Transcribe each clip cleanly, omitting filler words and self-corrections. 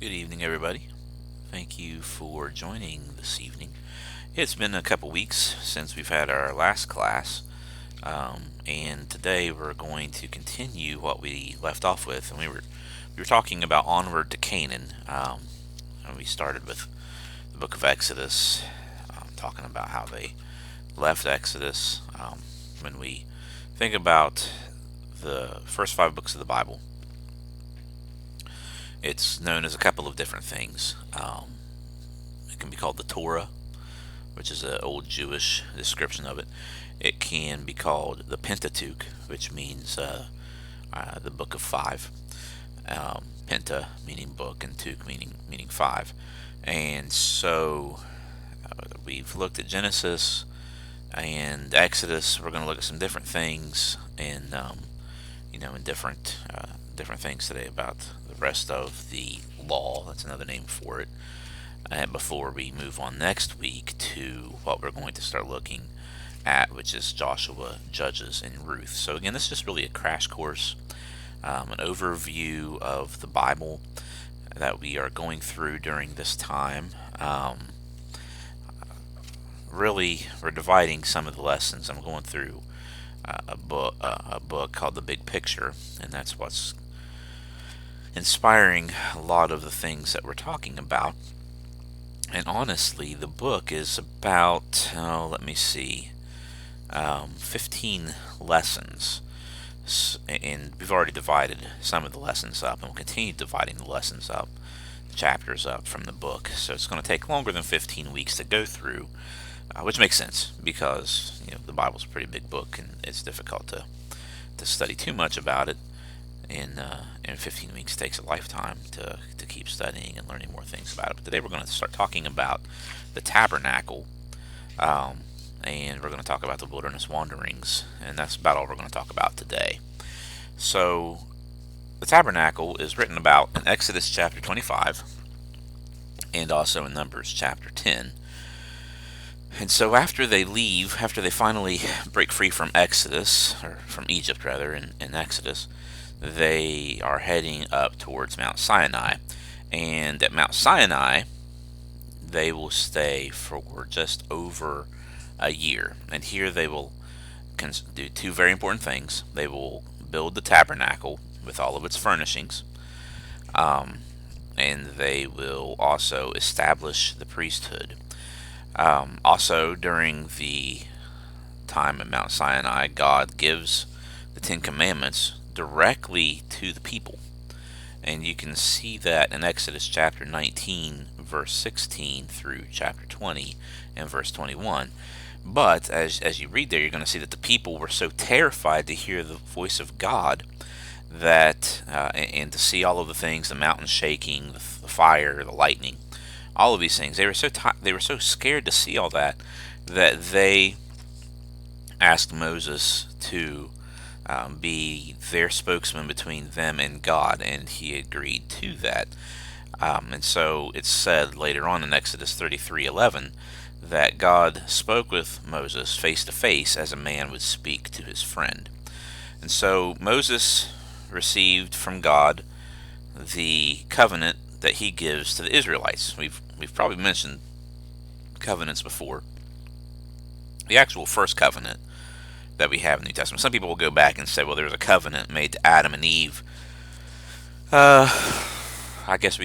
Good evening, everybody. Thank you for joining this evening. It's been a couple weeks since we've had our last class, and today we're going to continue what we left off with. And we were talking about Onward to Canaan, and we started with the book of Exodus, talking about how they left Exodus. When we think about the first five books of the Bible, it's known as a couple of different things. It can be called the Torah, which is an old Jewish description of it. It can be called the Pentateuch, which means the book of five. Penta meaning book, and Tuch meaning five. And so we've looked at Genesis and Exodus. We're going to look at some different things, and and different things today about the rest of the law. That's another name for it. And before we move on next week to what we're going to start looking at, which is Joshua, Judges, and Ruth. So again, this is just really a crash course, an overview of the Bible that we are going through during this time. Really, we're dividing some of the lessons. I'm going through a book called The Big Picture, and that's what's inspiring a lot of the things that we're talking about. And honestly, the book is about, 15 lessons. And we've already divided some of the lessons up, and we'll continue dividing the lessons up, the chapters up from the book. So it's going to take longer than 15 weeks to go through, which makes sense because the Bible's a pretty big book, and it's difficult to study too much about it. In 15 weeks, it takes a lifetime to keep studying and learning more things about it. But today we're going to start talking about the Tabernacle, and we're going to talk about the wilderness wanderings, and that's about all we're going to talk about today. So the Tabernacle is written about in Exodus chapter 25 and also in Numbers chapter 10. And so after they finally break free from Exodus, or from Egypt rather, in Exodus, they are heading up towards Mount Sinai. And at Mount Sinai, they will stay for just over a year. And here they will do two very important things. They will build the tabernacle with all of its furnishings, and they will also establish the priesthood. Also, during the time at Mount Sinai, God gives the Ten Commandments directly to the people. And you can see that in Exodus chapter 19, verse 16 through chapter 20 and verse 21. But as you read there, you're going to see that the people were so terrified to hear the voice of God that and to see all of the things, the mountain shaking, the fire, the lightning, all of these things. They were so scared to see all that they asked Moses to be their spokesman between them and God, and he agreed to that. And so it's said later on in Exodus 33:11 that God spoke with Moses face to face as a man would speak to his friend. And so Moses received from God the covenant that he gives to the Israelites. We've probably mentioned covenants before. The actual first covenant that we have in the New Testament. Some people will go back and say, well, there was a covenant made to Adam and Eve. I guess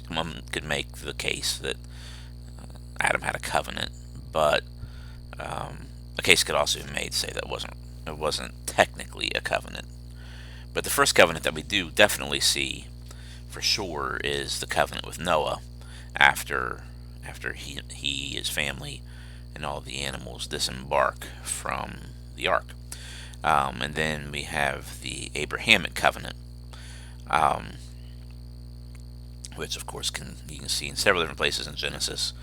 one could make the case that Adam had a covenant, but a case could also be made to say that it wasn't technically a covenant. But the first covenant that we do definitely see for sure is the covenant with Noah after he, his family, and all the animals disembark from the ark. And then we have the Abrahamic covenant, which of course you can see in several different places in Genesis,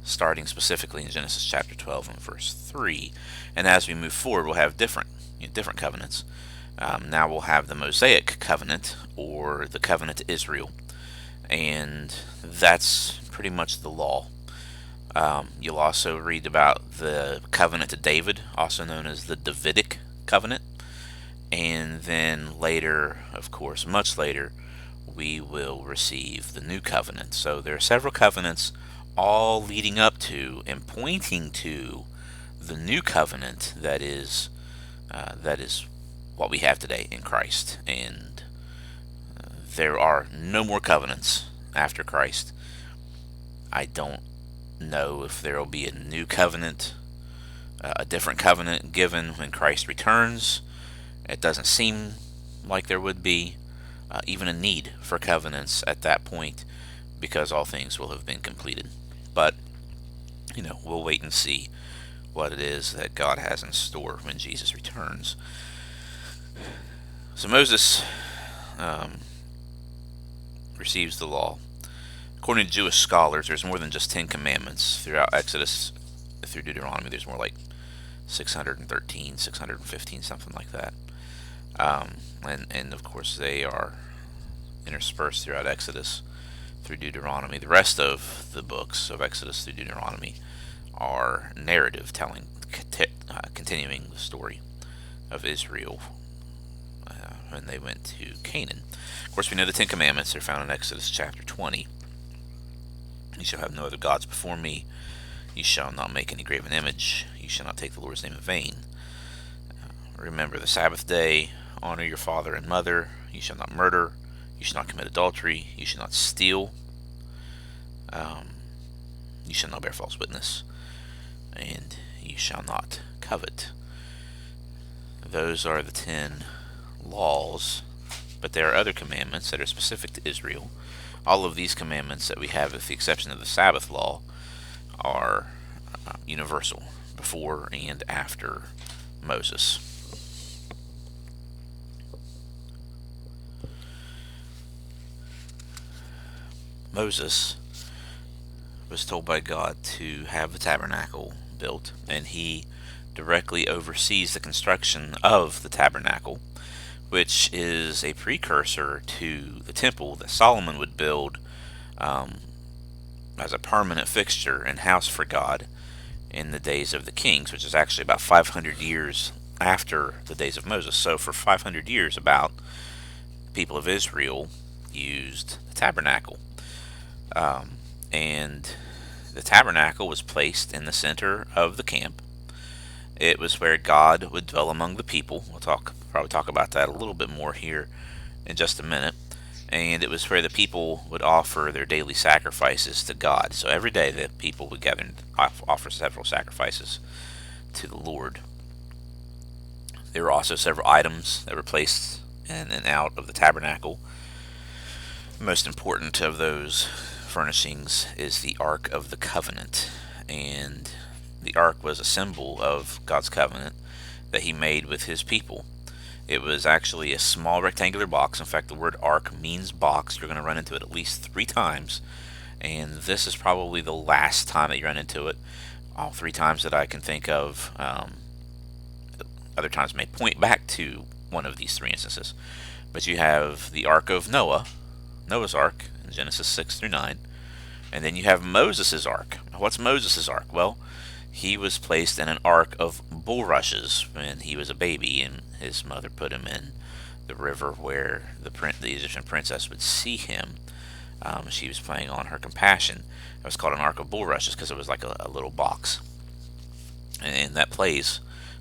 starting specifically in Genesis chapter 12 and verse 3. And as we move forward, we'll have different covenants. Now we'll have the Mosaic covenant, or the covenant to Israel, and that's pretty much the law. You'll also read about the covenant to David, also known as the Davidic covenant. And then later, of course, much later, we will receive the new covenant. So there are several covenants, all leading up to and pointing to the new covenant that is what we have today in Christ. And there are no more covenants after Christ. I don't know if there will be a new covenant, a different covenant given when Christ returns. It doesn't seem like there would be even a need for covenants at that point, because all things will have been completed. But, we'll wait and see what it is that God has in store when Jesus returns. So Moses receives the law. According to Jewish scholars, there's more than just 10 commandments throughout Exodus through Deuteronomy. There's more like 613, 615, something like that. And of course, they are interspersed throughout Exodus through Deuteronomy. The rest of the books of Exodus through Deuteronomy are narrative, continuing the story of Israel when they went to Canaan. Of course, we know the Ten Commandments are found in Exodus chapter 20. You shall have no other gods before me. You shall not make any graven image. You shall not take the Lord's name in vain. Remember the Sabbath day. Honor your father and mother. You shall not murder. You shall not commit adultery. You shall not steal. You shall not bear false witness. And you shall not covet. Those are the 10 laws, but there are other commandments that are specific to Israel. All of these commandments that we have, with the exception of the Sabbath law, are universal, before and after Moses. Moses was told by God to have the tabernacle built, and he directly oversees the construction of the tabernacle, which is a precursor to the temple that Solomon would build as a permanent fixture and house for God in the days of the kings, which is actually about 500 years after the days of Moses. So for 500 years, about, the people of Israel used the tabernacle. And the tabernacle was placed in the center of the camp. It was where God would dwell among the people. We'll probably talk about that a little bit more here in just a minute. And it was where the people would offer their daily sacrifices to God. So every day the people would gather and offer several sacrifices to the Lord. There were also several items that were placed in and out of the tabernacle. The most important of those furnishings is the Ark of the Covenant. And the Ark was a symbol of God's covenant that he made with his people. It was actually a small rectangular box. In fact, the word ark means box. You're going to run into it at least 3 times, and this is probably the last time that you run into it. All 3 times that I can think of. Other times may point back to one of these 3 instances. But you have the Ark of Noah, Noah's Ark, in Genesis 6 through 9, and then you have Moses' Ark. What's Moses' Ark? Well, he was placed in an ark of bulrushes when he was a baby, and his mother put him in the river where the Egyptian princess would see him. She was playing on her compassion. It was called an ark of bulrushes because it was like a little box. And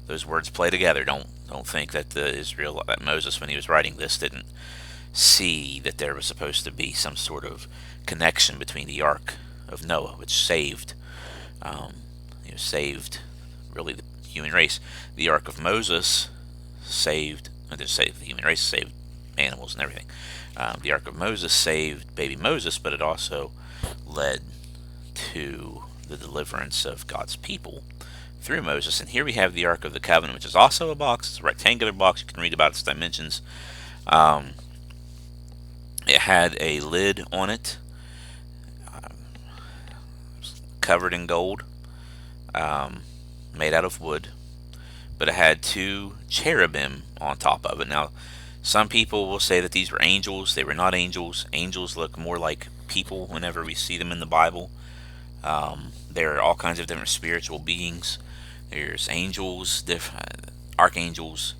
those words play together. Don't think that that Moses, when he was writing this, didn't see that there was supposed to be some sort of connection between the ark of Noah, which saved really the human race. The Ark of Moses didn't save the human race, saved animals and everything. The Ark of Moses saved baby Moses, but it also led to the deliverance of God's people through Moses. And here we have the Ark of the Covenant, which is also a box. It's a rectangular box. You can read about its dimensions. It had a lid on it, covered in gold, made out of wood, but it had 2 cherubim on top of it. Now, some people will say that these were angels. They were not angels. Angels look more like people whenever we see them in the Bible. There are all kinds of different spiritual beings. There's angels, archangels,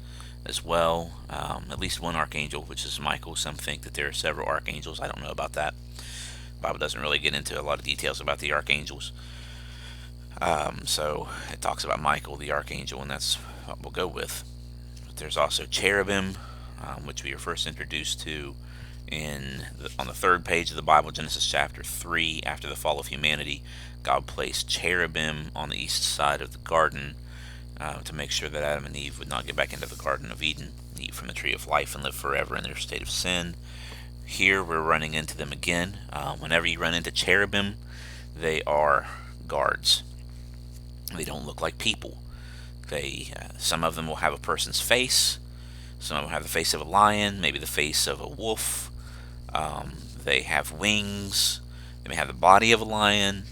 as well. At least one archangel, which is Michael. Some think that there are several archangels. I don't know about that. The Bible doesn't really get into a lot of details about the archangels. So it talks about Michael, the archangel, and that's what we'll go with. But there's also cherubim, which we were first introduced to on the third page of the Bible, Genesis chapter 3. After the fall of humanity, God placed cherubim on the east side of the garden to make sure that Adam and Eve would not get back into the Garden of Eden, eat from the tree of life, and live forever in their state of sin. Here we're running into them again. Whenever you run into cherubim, they are guards. They don't look like people. Some of them will have a person's face. Some of them have the face of a lion, maybe the face of a wolf. They have wings. They may have the body of a lion.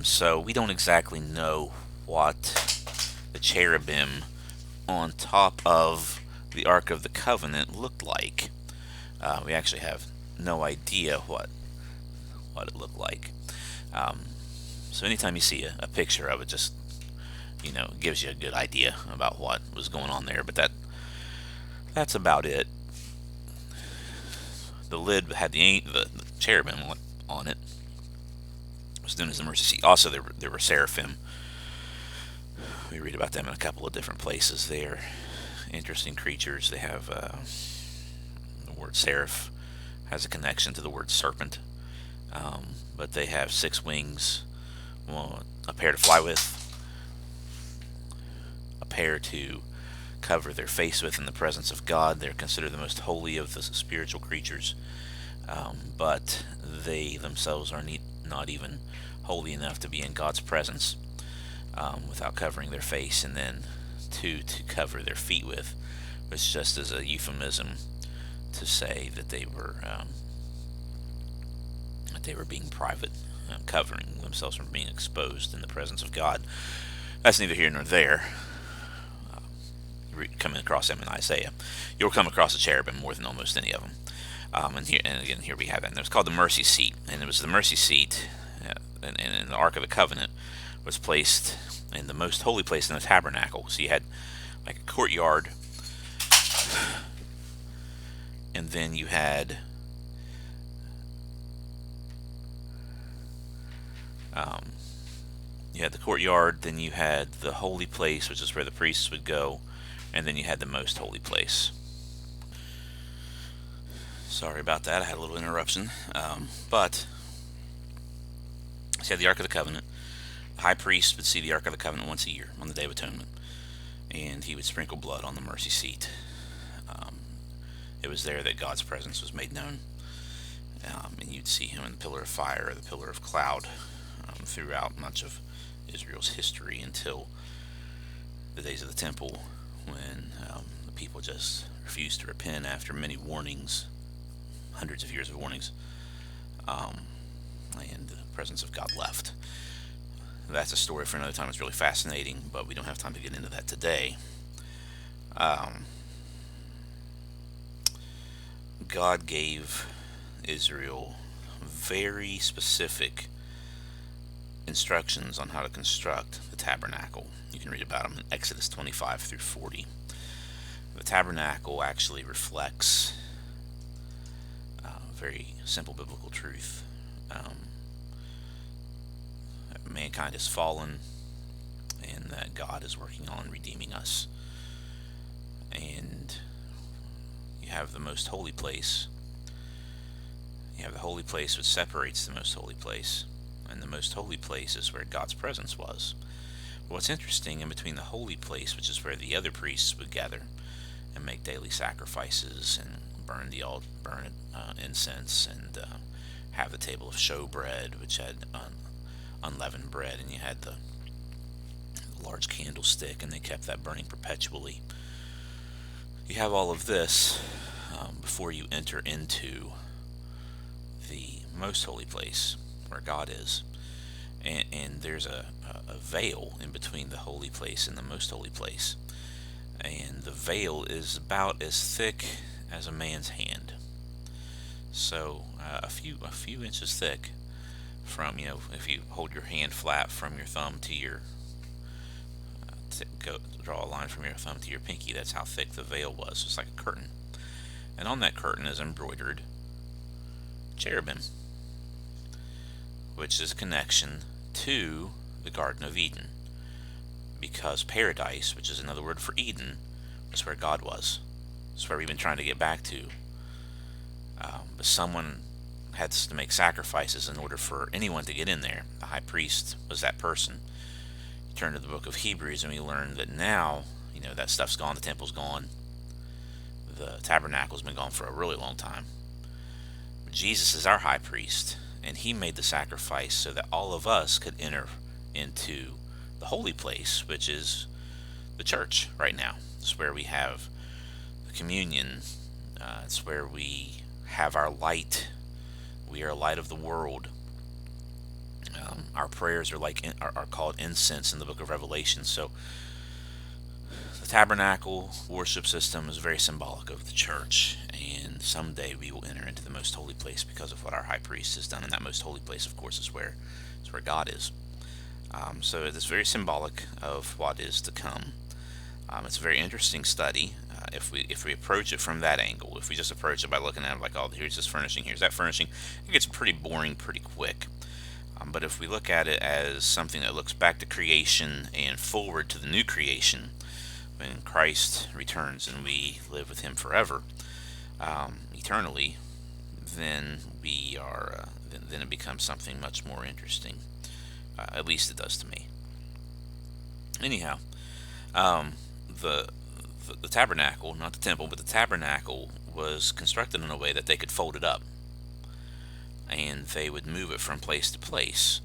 So we don't exactly know what the cherubim on top of the Ark of the Covenant looked like. We actually have no idea what it looked like. So anytime you see a picture of it, just gives you a good idea about what was going on there. But that's about it. The lid had the cherubim on it. It was known as the mercy seat. Also, there were seraphim. We read about them in a couple of different places. They are interesting creatures. They have the word seraph has a connection to the word serpent, but they have 6 wings, a pair to fly with, a pair to cover their face with in the presence of God. They're considered the most holy of the spiritual creatures, but they themselves are not even holy enough to be in God's presence without covering their face, and then to cover their feet with, which just is a euphemism to say that they were being private, covering themselves from being exposed in the presence of God. That's neither here nor there. Coming across them in Isaiah, you'll come across a cherubim more than almost any of them. And here we have it. And it was called the mercy seat, and it was the mercy seat, and in the Ark of the Covenant was placed in the most holy place in the tabernacle. So you had like a courtyard, and then you had the courtyard, then you had the holy place, which is where the priests would go, and then you had the most holy place. Sorry about that, I had a little interruption. But so you had the Ark of the Covenant. The high priest would see the Ark of the Covenant once a year on the Day of Atonement, and he would sprinkle blood on the mercy seat. It was there that God's presence was made known, and you'd see him in the pillar of fire or the pillar of cloud throughout much of Israel's history until the days of the temple, when the people just refused to repent after many warnings, hundreds of years of warnings, and the presence of God left. That's a story for another time. It's really fascinating, but we don't have time to get into that today. God gave Israel very specific instructions on how to construct the tabernacle. You can read about them in Exodus 25 through 40. The tabernacle actually reflects very simple biblical truth. That mankind is fallen, and that God is working on redeeming us. And you have the most holy place. You have the holy place which separates the most holy place. And the most holy place is where God's presence was. But what's interesting, in between the holy place, which is where the other priests would gather and make daily sacrifices and burn incense and have the table of showbread, which had unleavened bread, and you had the large candlestick, and they kept that burning perpetually. You have all of this before you enter into the most holy place where God is, and there's a veil in between the holy place and the most holy place, and the veil is about as thick as a man's hand, so a few inches thick, from if you hold your hand flat from your thumb to draw a line from your thumb to your pinky. That's how thick the veil was. It's like a curtain. And on that curtain is embroidered cherubim, which is a connection to the Garden of Eden. Because paradise, which is another word for Eden, was where God was. It's where we've been trying to get back to. But someone had to make sacrifices in order for anyone to get in there. The high priest was that person. You turn to the book of Hebrews and we learn that now, that stuff's gone, the temple's gone, the tabernacle's been gone for a really long time. But Jesus is our high priest, and he made the sacrifice so that all of us could enter into the holy place, which is the church right now. It's where we have the communion. It's where we have our light. We are light of the world. Our prayers are called incense in the book of Revelation. So the tabernacle worship system is very symbolic of the church, and someday we will enter into the most holy place because of what our high priest has done. And that most holy place, of course, is where God is. So it is very symbolic of what is to come. It's a very interesting study. If we approach it from that angle, if we just approach it by looking at it like, oh, here's this furnishing, here's that furnishing, it gets pretty boring pretty quick. But if we look at it as something that looks back to creation and forward to the new creation, when Christ returns and we live with him forever, eternally, then then it becomes something much more interesting. At least it does to me. Anyhow, the tabernacle, not the temple, but the tabernacle was constructed in a way that they could fold it up, and they would move it from place to place.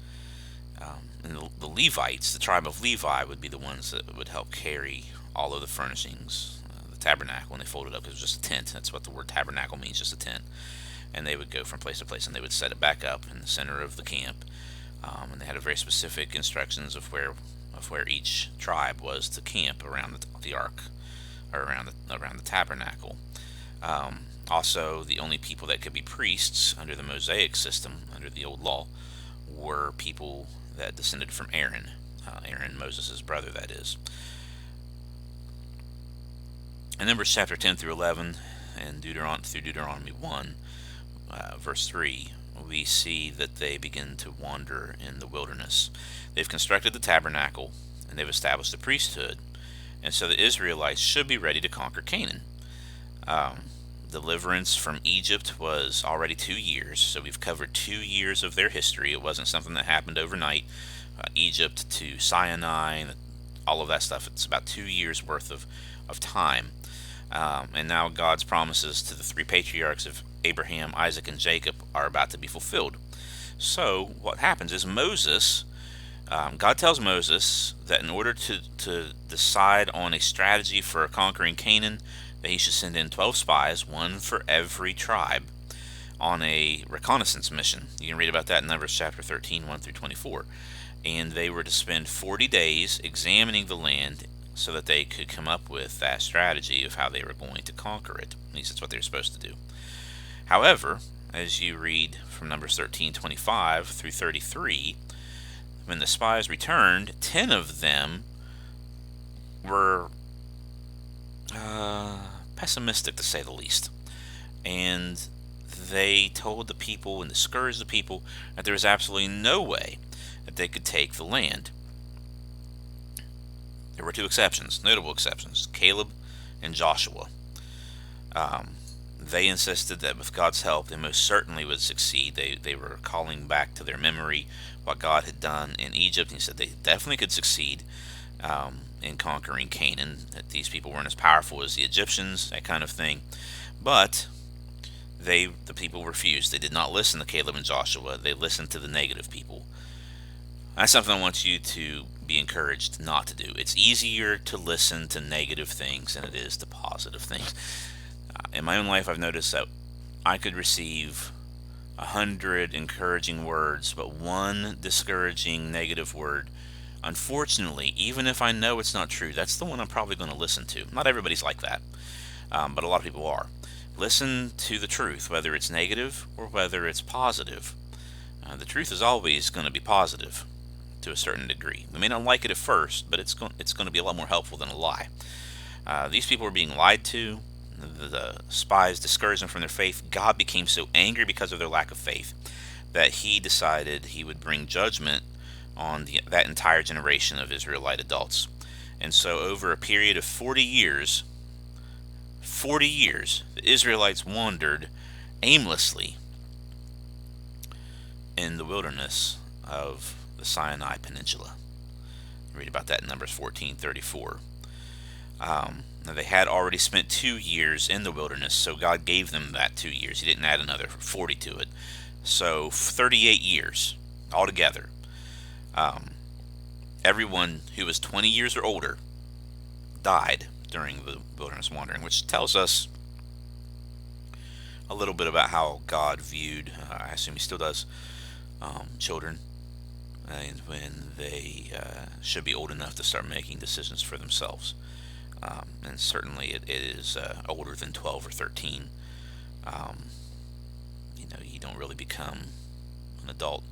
And the Levites, the tribe of Levi, would be the ones that would help carry all of the furnishings, the tabernacle, when they folded it up. It was just a tent. That's what the word tabernacle means, just a tent. And they would go from place to place, and they would set it back up in the center of the camp. And they had a very specific instructions of where each tribe was to camp around the ark, or around the tabernacle. Also, the only people that could be priests under the Mosaic system, under the old law, were people that descended from Aaron. Aaron, Moses' brother, that is. In Numbers chapter 10 through 11 and through Deuteronomy 1, verse 3, we see that they begin to wander in the wilderness. They've constructed the tabernacle, and they've established the priesthood, and so the Israelites should be ready to conquer Canaan. Deliverance from Egypt was already 2 years, so we've covered 2 years of their history. It wasn't something that happened overnight. Egypt to Sinai, all of that stuff, it's about 2 years worth of time. And now God's promises to the three patriarchs of Abraham, Isaac, and Jacob are about to be fulfilled. So what happens is God tells Moses that in order to decide on a strategy for conquering Canaan, that he should send in 12 spies, one for every tribe, on a reconnaissance mission. You can read about that in Numbers chapter 13, 1 through 24. And they were to spend 40 days examining the land so that they could come up with that strategy of how they were going to conquer it. At least that's what they were supposed to do. However, as you read from Numbers 13:25 through 33, when the spies returned, 10 of them were pessimistic, to say the least. And they told the people and discouraged the people that there was absolutely no way that they could take the land. There were two exceptions, notable exceptions, Caleb and Joshua. They insisted that with God's help, they most certainly would succeed. They were calling back to their memory what God had done in Egypt. And he said they definitely could succeed in conquering Canaan, that these people weren't as powerful as the Egyptians, that kind of thing. But the people refused. They did not listen to Caleb and Joshua. They listened to the negative people. That's something I want you to be encouraged not to do. It's easier to listen to negative things than it is to positive things. In my own life, I've noticed that I could receive 100 encouraging words, but one discouraging negative word, unfortunately, even if I know it's not true, that's the one I'm probably going to listen to. Not everybody's like that, but a lot of people are. Listen to the truth, whether it's negative or whether it's positive. The truth is always going to be positive. to a certain degree. We may not like it at first, but it's going to be a lot more helpful than a lie. These people were being lied to. The spies discouraged them from their faith. God became so angry because of their lack of faith that he decided he would bring judgment on that entire generation of Israelite adults. And so over a period of 40 years, the Israelites wandered aimlessly in the wilderness of the Sinai Peninsula. Read about that in Numbers 14:34. Now they had already spent 2 years in the wilderness, so God gave them that 2 years. He didn't add another 40 to it. So 38 years altogether. Everyone who was 20 years or older died during the wilderness wandering, which tells us a little bit about how God viewed, I assume he still does, children, and when they should be old enough to start making decisions for themselves. And certainly it is older than 12 or 13. You don't really become an adult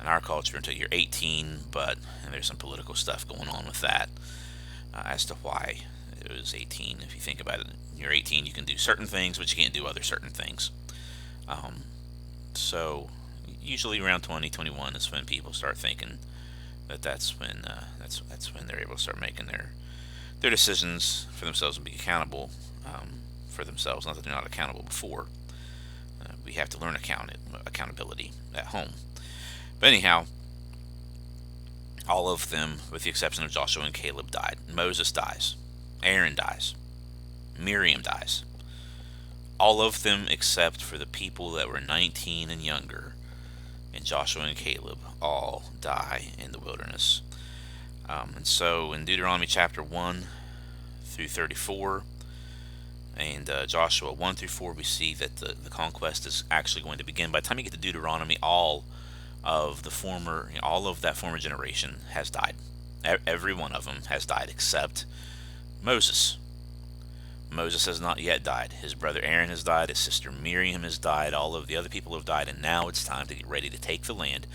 in our culture until you're 18, but there's some political stuff going on with that as to why it was 18. If you think about it, you're 18, you can do certain things, but you can't do other certain things. So usually around 20, 21 is when people start thinking that's when they're able to start making their decisions for themselves and be accountable for themselves. Not that they're not accountable before. We have to learn accountability at home. But anyhow, all of them, with the exception of Joshua and Caleb, died. Moses dies. Aaron dies. Miriam dies. All of them except for the people that were 19 and younger, and Joshua and Caleb all die in the wilderness. And so in Deuteronomy chapter 1 through 34 and Joshua 1 through 4, we see that the conquest is actually going to begin. By the time you get to Deuteronomy, all of that former generation has died. Every one of them has died except Moses. Moses has not yet died. His brother Aaron has died. His sister Miriam has died. All of the other people have died, and now it's time to get ready to take the land.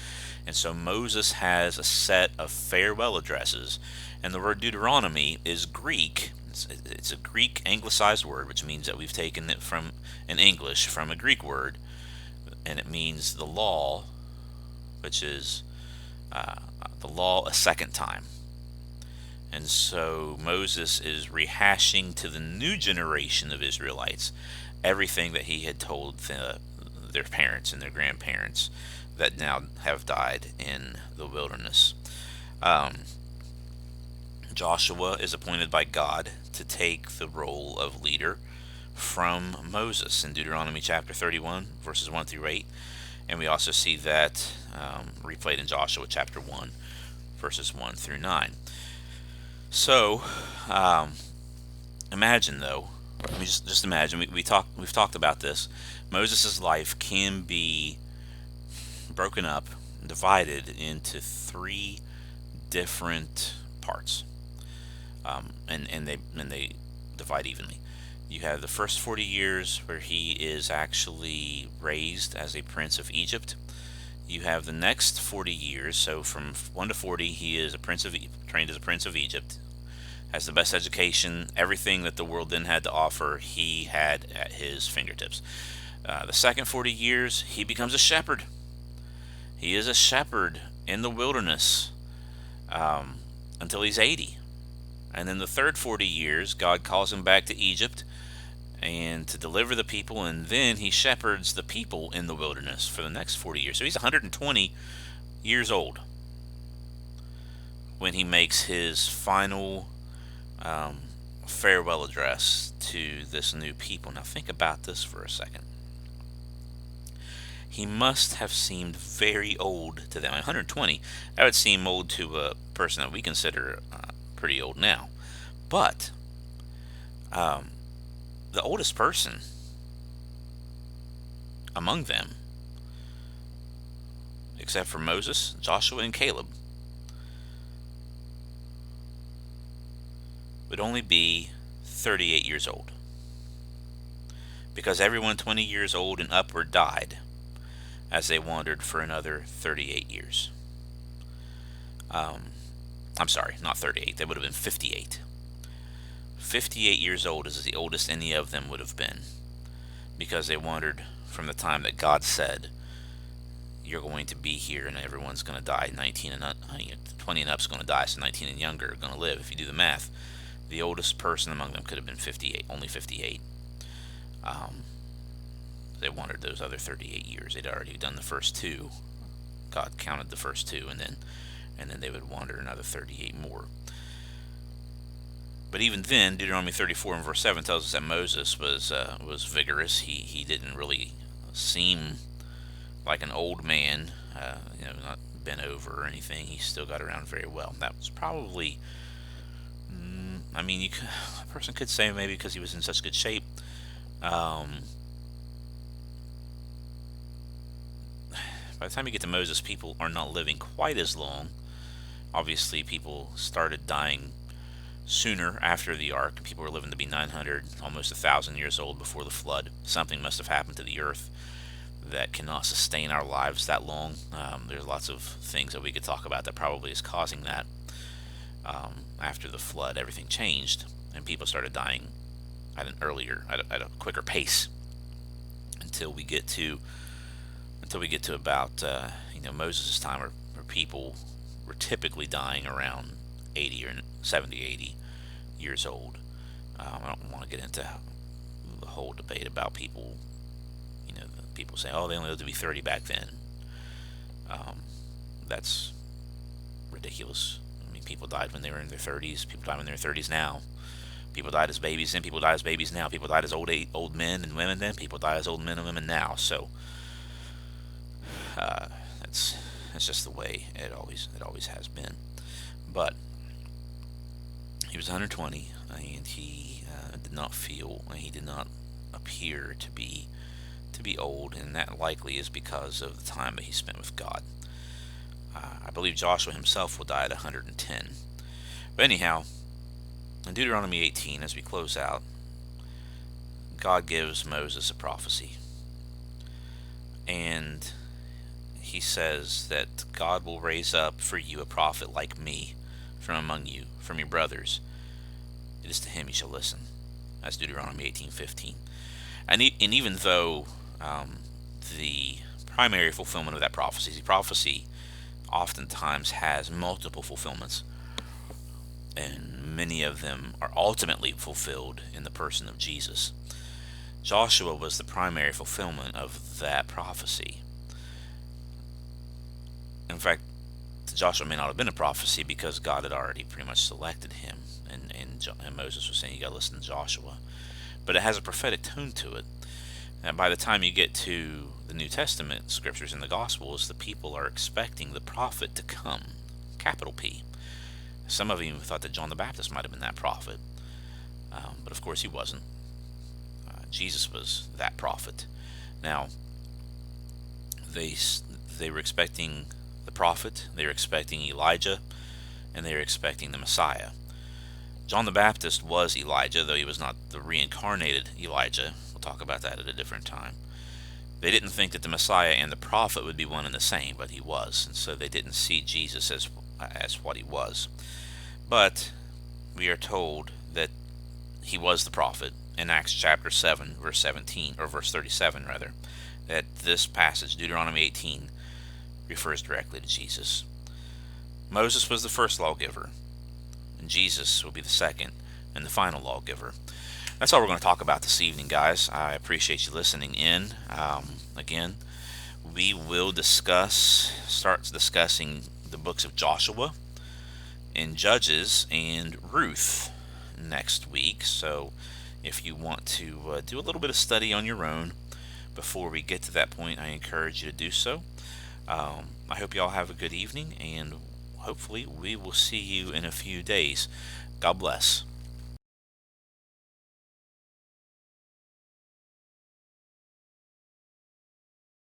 And so Moses has a set of farewell addresses, and the word Deuteronomy is Greek. It's a Greek anglicized word, which means that we've taken it from in English from a Greek word, and it means the law, which is the law a second time. And so Moses is rehashing to the new generation of Israelites everything that he had told their parents and their grandparents that now have died in the wilderness. Joshua is appointed by God to take the role of leader from Moses in Deuteronomy chapter 31, verses 1 through 8. And we also see that replayed in Joshua chapter 1, verses 1 through 9. So, imagine though, I mean, just imagine, we've talked about this. Moses' life can be broken up, divided into 3 different parts, and they divide evenly. You have the first 40 years where he is actually raised as a prince of Egypt. You have the next 40 years, so from 1 to 40, he is trained as a prince of Egypt, has the best education, everything that the world then had to offer, he had at his fingertips. The second 40 years, he becomes a shepherd. He is a shepherd in the wilderness until he's 80. And then the third 40 years, God calls him back to Egypt and to deliver the people, and then he shepherds the people in the wilderness for the next 40 years. So he's 120 years old when he makes his final farewell address to this new people. Now think about this for a second. He must have seemed very old to them. 120, that would seem old to a person that we consider pretty old now. But the oldest person among them, except for Moses, Joshua, and Caleb, would only be 38 years old, because everyone 20 years old and upward died as they wandered for another 38 years. I'm sorry, not 38. They would have been 58. 58 years old is the oldest any of them would have been, because they wandered from the time that God said, "You're going to be here, and everyone's going to die." 19 and 20 and up is going to die, so 19 and younger are going to live. If you do the math, the oldest person among them could have been 58, only 58. Um, they wandered those other 38 years. They'd already done the first two. God counted the first two, and then they would wander another 38 more. But even then, Deuteronomy 34 and verse 7 tells us that Moses was vigorous. He didn't really seem like an old man, not bent over or anything. He still got around very well. That was probably, a person could say maybe because he was in such good shape. By the time you get to Moses, people are not living quite as long. Obviously, people started dying sooner after the ark. People were living to be 900, almost 1,000 years old before the flood. Something must have happened to the earth that cannot sustain our lives that long. There's lots of things that we could talk about that probably is causing that. After the flood, everything changed, and people started dying at a quicker pace until we get to about Moses' time, where people were typically dying around 80 or 70, 80 years old. I don't want to get into the whole debate about people. People say, "Oh, they only lived to be 30 back then." That's ridiculous. I mean, people died when they were in their 30s. People die when they're in their 30s now. People died as babies then. People die as babies now. People died as old men and women then. People die as old men and women now. So that's just the way it always has been. But he was 120, and he did not appear to be old, and that likely is because of the time that he spent with God. I believe Joshua himself will die at 110. But anyhow, in Deuteronomy 18, as we close out, God gives Moses a prophecy, and he says that God will raise up for you a prophet like me from among you, from your brothers. It is to him you shall listen. That's Deuteronomy 18:15. And even though the primary fulfillment of that prophecy oftentimes has multiple fulfillments, and many of them are ultimately fulfilled in the person of Jesus. Joshua was the primary fulfillment of that prophecy. In fact, Joshua may not have been a prophecy because God had already pretty much selected him, and Moses was saying, "You got to listen to Joshua." But it has a prophetic tone to it. And by the time you get to the New Testament scriptures and the Gospels, the people are expecting the prophet to come, capital P. Some of you thought that John the Baptist might have been that prophet, but of course he wasn't. Jesus was that prophet. Now, they were expecting the prophet, they were expecting Elijah, and they were expecting the Messiah. John the Baptist was Elijah, though he was not the reincarnated Elijah. We'll talk about that at a different time. They didn't think that the Messiah and the prophet would be one and the same, but he was, and so they didn't see Jesus as what he was. But we are told that he was the prophet in Acts chapter 7, verse 17, or verse 37 rather, that this passage, Deuteronomy 18, refers directly to Jesus. Moses was the first lawgiver, and Jesus will be the second and the final lawgiver. That's all we're going to talk about this evening, guys. I appreciate you listening in. Again, we will start discussing the books of Joshua and Judges and Ruth next week. So if you want to do a little bit of study on your own before we get to that point, I encourage you to do so. I hope you all have a good evening, and hopefully we will see you in a few days. God bless.